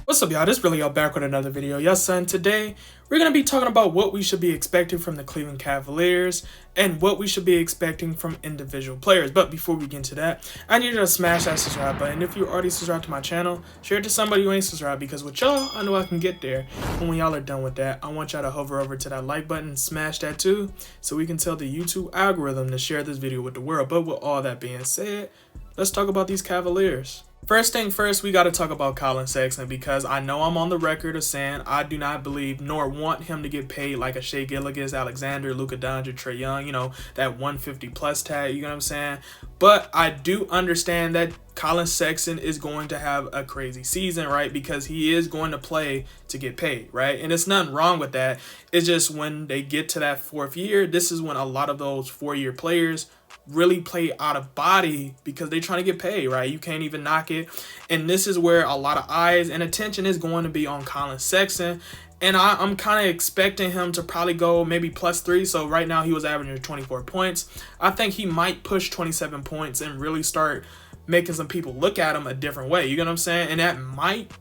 What's up, y'all? This is Relly back with another video. Yes, son. Today we're gonna be talking about what we should be expecting from the Cleveland Cavaliers and what we should be expecting from individual players. But before we get into that, I need you to smash that subscribe button. If you're already subscribed to my channel, share it to somebody who ain't subscribed, because with y'all, I know I can get there. And when y'all are done with that, I want y'all to hover over to that like button and smash that too, so we can tell the YouTube algorithm to share this video with the world. But with all that being said, let's talk about these Cavaliers. First thing first, we got to talk about Collin Sexton, because I know I'm on the record of saying I do not believe nor want him to get paid like a Shai Gilgeous-Alexander, Luka Doncic, Trae Young, you know, that 150 plus tag, you know what I'm saying? But I do understand that Collin Sexton is going to have a crazy season, right? Because he is going to play to get paid, right? And it's nothing wrong with that. It's just when they get to that fourth year, this is when a lot of those four-year players really play out of body because they're trying to get paid, right? You can't even knock it. And this is where a lot of eyes and attention is going to be on Collin Sexton. And I'm kind of expecting him to probably go maybe +3. So right now he was averaging 24 points. I think he might push 27 points and really start making some people look at him a different way. You get what I'm saying? And that might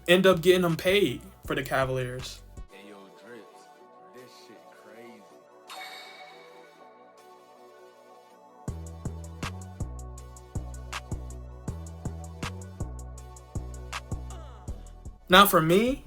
end up getting him paid for the Cavaliers. Now for me,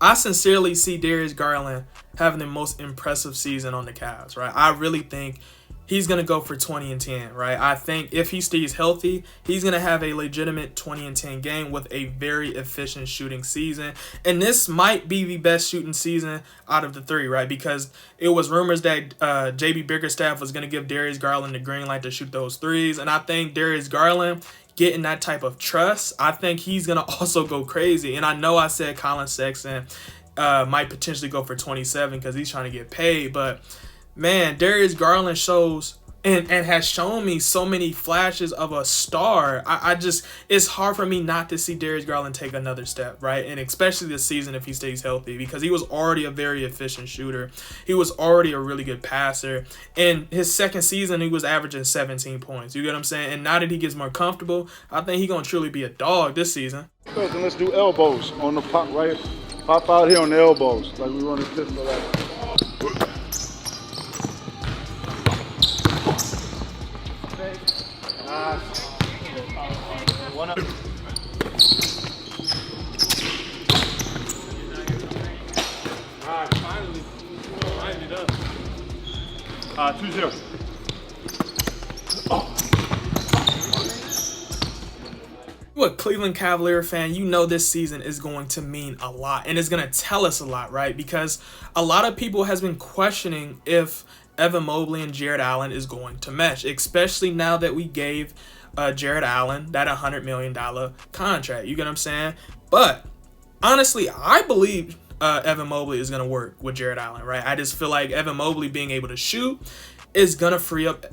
I sincerely see Darius Garland having the most impressive season on the Cavs, right? I really think he's going to go for 20 and 10, right? I think if he stays healthy, he's going to have a legitimate 20 and 10 game with a very efficient shooting season. And this might be the best shooting season out of the three, right? Because it was rumors that JB Bickerstaff was going to give Darius Garland the green light to shoot those threes. And I think Darius Garland, getting that type of trust, I think he's going to also go crazy. And I know I said Collin Sexton might potentially go for 27 because he's trying to get paid. But, man, Darius Garland shows and has shown me so many flashes of a star. I just, it's hard for me not to see Darius Garland take another step, right? And especially this season if he stays healthy, because he was already a very efficient shooter. He was already a really good passer. In his second season, he was averaging 17 points. You get what I'm saying? And now that he gets more comfortable, I think he's going to truly be a dog this season. Then let's do elbows on the pop, right? Pop out here on the elbows, like we run a pistol like. One up. Alright, finally it up. 2-0. Look, Cleveland Cavalier fan, you know this season is going to mean a lot, and it's going to tell us a lot, right? Because a lot of people has been questioning if Evan Mobley and Jared Allen is going to mesh, especially now that we gave Jared Allen that $100 million contract. You get what I'm saying? But honestly, I believe Evan Mobley is going to work with Jared Allen, right? I just feel like Evan Mobley being able to shoot is going to free up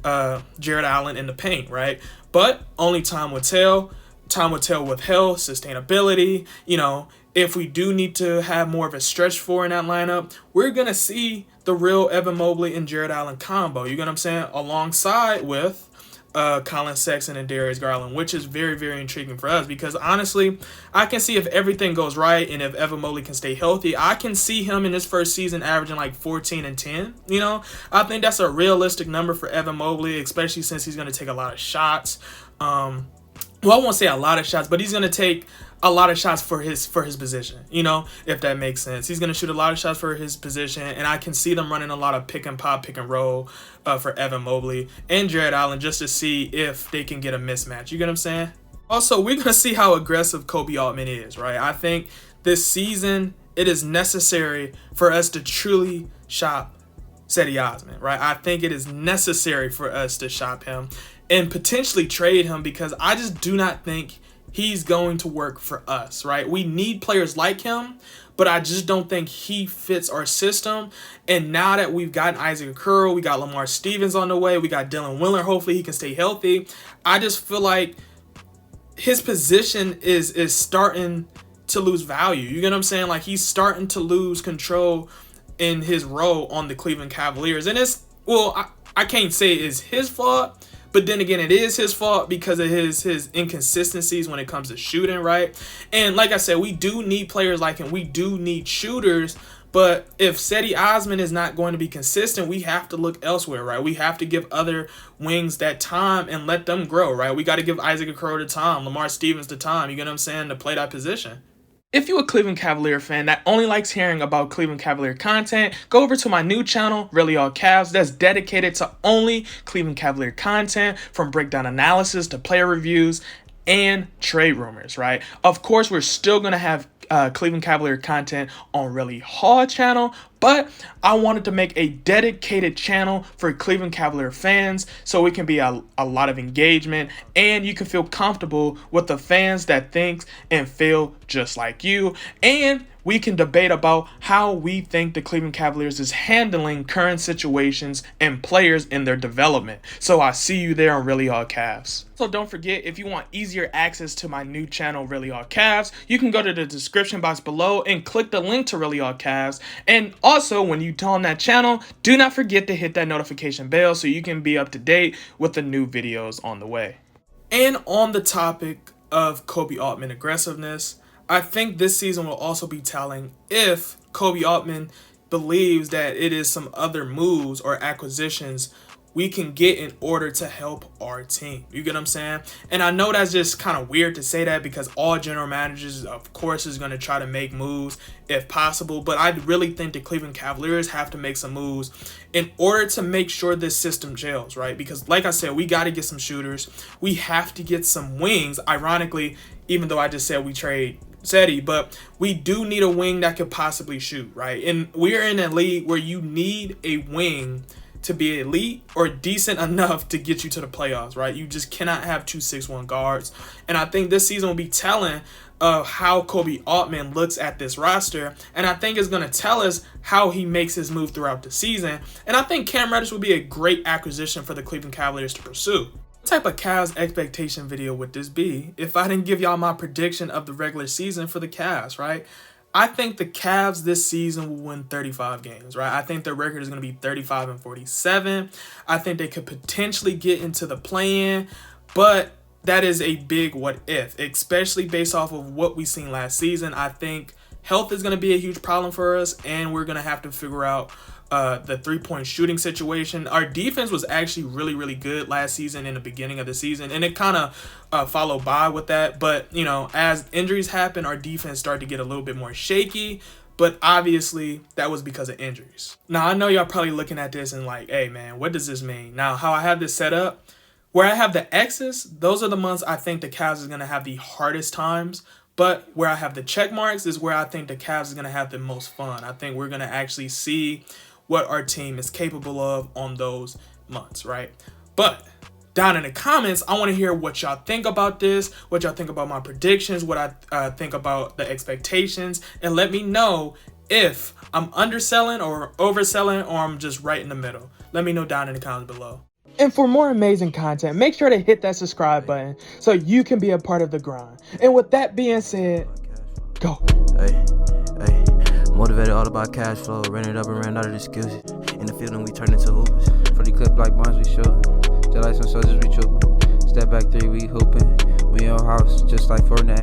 Jared Allen in the paint, right? But only time will tell. Time will tell with health, sustainability. You know, if we do need to have more of a stretch four in that lineup, we're going to see the real Evan Mobley and Jared Allen combo. You get what I'm saying? Alongside with Collin Sexton and Darius Garland, which is very, very intriguing for us, because honestly, I can see if everything goes right and if Evan Mobley can stay healthy, I can see him in his first season averaging like 14 and 10. You know, I think that's a realistic number for Evan Mobley, especially since he's going to take a lot of shots. Well, I won't say a lot of shots, but he's going to take a lot of shots for his position, you know, if that makes sense. He's going to shoot a lot of shots for his position, and I can see them running a lot of pick and pop, pick and roll for Evan Mobley and Jared Allen, just to see if they can get a mismatch. You get what I'm saying? Also, we're going to see how aggressive Kobe Altman is, right? I think this season it is necessary for us to truly shop Cedi Osman, right? I think it is necessary for us to shop him and potentially trade him, because I just do not think he's going to work for us, right? We need players like him, but I just don't think he fits our system. And now that we've gotten Isaac Okoro, we got Lamar Stevens on the way, we got Dylan Willer, hopefully he can stay healthy. I just feel like his position is starting to lose value. You get what I'm saying? Like, he's starting to lose control in his role on the Cleveland Cavaliers. And it's, well, I can't say it's his fault, but then again, it is his fault because of his inconsistencies when it comes to shooting, right? And like I said, we do need players like him. We do need shooters. But if Cedi Osman is not going to be consistent, we have to look elsewhere, right? We have to give other wings that time and let them grow, right? We got to give Isaac Okoro the time, Lamar Stevens the time, you get what I'm saying, to play that position. If you're a Cleveland Cavalier fan that only likes hearing about Cleveland Cavalier content, go over to my new channel, Relly All Cavs, that's dedicated to only Cleveland Cavalier content, from breakdown analysis to player reviews and trade rumors, right? Of course, we're still going to have Cleveland Cavalier content on Relly Hall channel, but I wanted to make a dedicated channel for Cleveland Cavalier fans so it can be a lot of engagement and you can feel comfortable with the fans that think and feel just like you, and we can debate about how we think the Cleveland Cavaliers is handling current situations and players in their development. So I see you there on Relly All Cavs. So don't forget, if you want easier access to my new channel, Relly All Cavs, you can go to the description box below and click the link to Relly All Cavs. And also, when you turn on that channel, do not forget to hit that notification bell so you can be up to date with the new videos on the way. And on the topic of Koby Altman aggressiveness, I think this season will also be telling if Koby Altman believes that it is some other moves or acquisitions we can get in order to help our team. You get what I'm saying? And I know that's just kind of weird to say that because all general managers, of course, is going to try to make moves if possible. But I really think the Cleveland Cavaliers have to make some moves in order to make sure this system gels, right? Because like I said, we got to get some shooters. We have to get some wings. Ironically, even though I just said we trade Cedi, but we do need a wing that could possibly shoot, right? And we're in a league where you need a wing to be elite or decent enough to get you to the playoffs, right? You just cannot have 2 6'1" guards. And I think this season will be telling of how Koby Altman looks at this roster, and I think it's going to tell us how he makes his move throughout the season. And I think Cam Reddish would be a great acquisition for the Cleveland Cavaliers to pursue. What type of Cavs expectation video would this be if I didn't give y'all my prediction of the regular season for the Cavs, right? I think the Cavs this season will win 35 games, right? I think their record is going to be 35-47. I think they could potentially get into the play-in, but that is a big what if, especially based off of what we seen last season. I think health is going to be a huge problem for us, and we're going to have to figure out the three-point shooting situation. Our defense was actually really, really good last season in the beginning of the season, and it kind of followed by with that. But, you know, as injuries happen, our defense started to get a little bit more shaky, but obviously that was because of injuries. Now, I know y'all probably looking at this and like, hey, man, what does this mean? Now, how I have this set up, where I have the X's, those are the months I think the Cavs is going to have the hardest times. But where I have the check marks is where I think the Cavs is going to have the most fun. I think we're going to actually see what our team is capable of on those months, right? But down in the comments, I want to hear what y'all think about this, what y'all think about my predictions, what I think about the expectations, and let me know if I'm underselling or overselling or I'm just right in the middle. Let me know down in the comments below. And for more amazing content, make sure to hit that subscribe button so you can be a part of the grind. And with that being said, go. Hey. Motivated all about cash flow, ran it up and ran out of excuses. In the field and we turned into hoopers. For the clip like bonds we shoot. Just like some soldiers we trooping. Step back 3, we hooping. We in your house just like Fortnite.